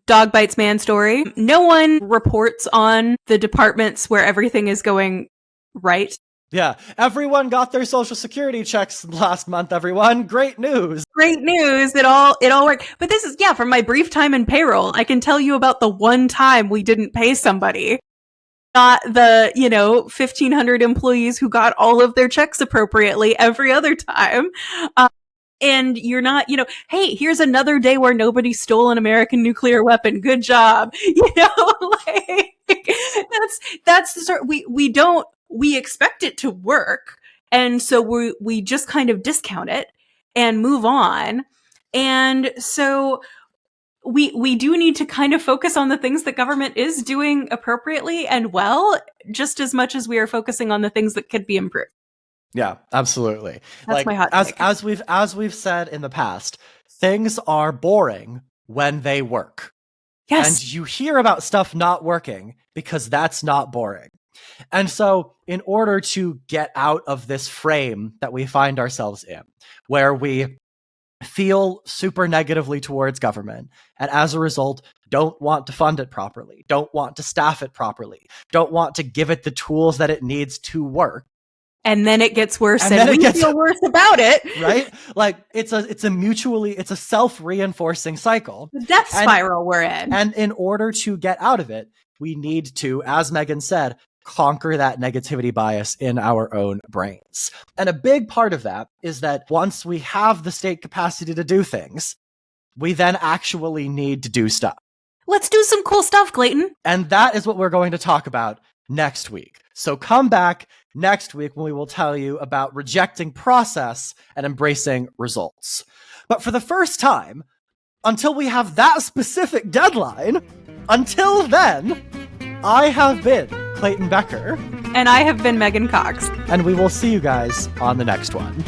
dog bites man story. No one reports on the departments where everything is going right. Yeah, everyone got their social security checks last month, everyone. Great news. Great news. It all worked. But this is, from my brief time in payroll, I can tell you about the one time we didn't pay somebody. Not the, 1,500 employees who got all of their checks appropriately every other time. And you're not, hey, here's another day where nobody stole an American nuclear weapon. Good job. That's the sort, we expect it to work. And so we just kind of discount it and move on. And so we do need to kind of focus on the things that government is doing appropriately and well, just as much as we are focusing on the things that could be improved. Yeah, absolutely. That's my hot take. As we've said in the past, things are boring when they work. Yes. And you hear about stuff not working because that's not boring. And so in order to get out of this frame that we find ourselves in, where we feel super negatively towards government, and as a result, don't want to fund it properly, don't want to staff it properly, don't want to give it the tools that it needs to work. And then it gets worse and we feel worse about it. Right? Like it's a self-reinforcing cycle. The death spiral we're in. And in order to get out of it, we need to, as Megan said, conquer that negativity bias in our own brains. And a big part of that is that once we have the state capacity to do things, we then actually need to do stuff. Let's do some cool stuff, Clayton. And that is what we're going to talk about next week. So come back next week when we will tell you about rejecting process and embracing results. But for the first time, until we have that specific deadline, until then, I have been Clayton Becker. And I have been Megan Cox. And we will see you guys on the next one.